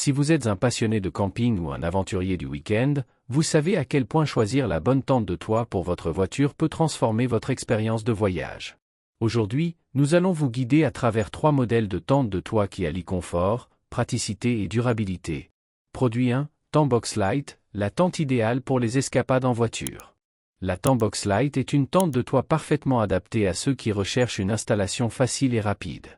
Si vous êtes un passionné de camping ou un aventurier du week-end, vous savez à quel point choisir la bonne tente de toit pour votre voiture peut transformer votre expérience de voyage. Aujourd'hui, nous allons vous guider à travers 3 modèles de tente de toit qui allient confort, praticité et durabilité. Produit 1, Tentbox Lite, la tente idéale pour les escapades en voiture. La Tentbox Lite est une tente de toit parfaitement adaptée à ceux qui recherchent une installation facile et rapide.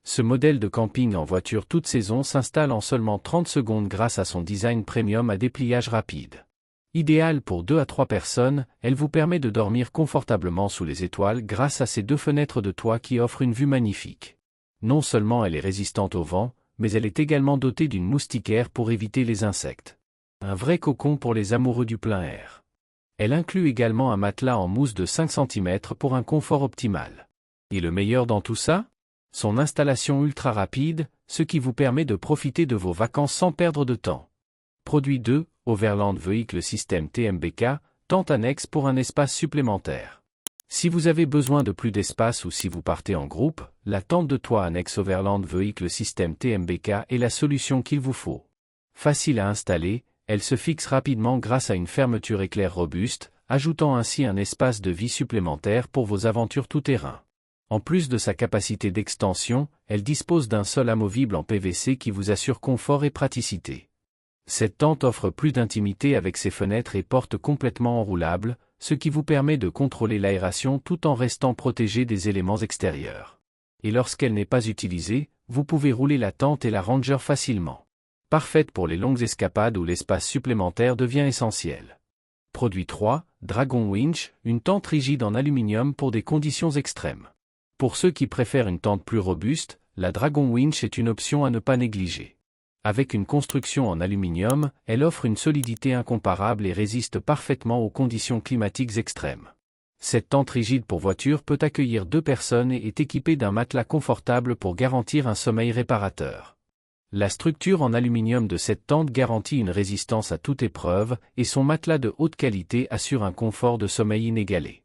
Ce modèle de camping en voiture toute saison s'installe en seulement 30 secondes grâce à son design premium à dépliage rapide. Idéale pour 2 à 3 personnes, elle vous permet de dormir confortablement sous les étoiles grâce à ses 2 fenêtres de toit qui offrent une vue magnifique. Non seulement elle est résistante au vent, mais elle est également dotée d'une moustiquaire pour éviter les insectes. Un vrai cocon pour les amoureux du plein air. Elle inclut également un matelas en mousse de 5 cm pour un confort optimal. Et le meilleur dans tout ça ? Son installation ultra rapide, ce qui vous permet de profiter de vos vacances sans perdre de temps. Produit 2, Overland Vehicle System TMBK, tente annexe pour un espace supplémentaire. Si vous avez besoin de plus d'espace ou si vous partez en groupe, la tente de toit annexe Overland Vehicle System TMBK est la solution qu'il vous faut. Facile à installer, elle se fixe rapidement grâce à une fermeture éclair robuste, ajoutant ainsi un espace de vie supplémentaire pour vos aventures tout-terrain. En plus de sa capacité d'extension, elle dispose d'un sol amovible en PVC qui vous assure confort et praticité. Cette tente offre plus d'intimité avec ses fenêtres et portes complètement enroulables, ce qui vous permet de contrôler l'aération tout en restant protégé des éléments extérieurs. Et lorsqu'elle n'est pas utilisée, vous pouvez rouler la tente et la Ranger facilement. Parfaite pour les longues escapades où l'espace supplémentaire devient essentiel. Produit 3, Dragon Winch, une tente rigide en aluminium pour des conditions extrêmes. Pour ceux qui préfèrent une tente plus robuste, la Dragon Winch est une option à ne pas négliger. Avec une construction en aluminium, elle offre une solidité incomparable et résiste parfaitement aux conditions climatiques extrêmes. Cette tente rigide pour voiture peut accueillir 2 personnes et est équipée d'un matelas confortable pour garantir un sommeil réparateur. La structure en aluminium de cette tente garantit une résistance à toute épreuve, et son matelas de haute qualité assure un confort de sommeil inégalé.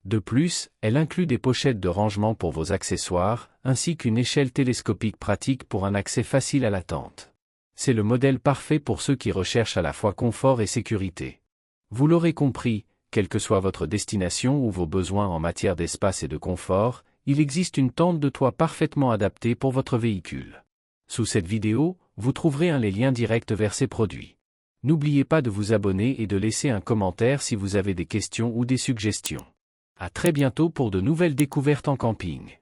De plus, elle inclut des pochettes de rangement pour vos accessoires, ainsi qu'une échelle télescopique pratique pour un accès facile à la tente. C'est le modèle parfait pour ceux qui recherchent à la fois confort et sécurité. Vous l'aurez compris, quelle que soit votre destination ou vos besoins en matière d'espace et de confort, il existe une tente de toit parfaitement adaptée pour votre véhicule. Sous cette vidéo, vous trouverez un lien direct vers ces produits. N'oubliez pas de vous abonner et de laisser un commentaire si vous avez des questions ou des suggestions. À très bientôt pour de nouvelles découvertes en camping.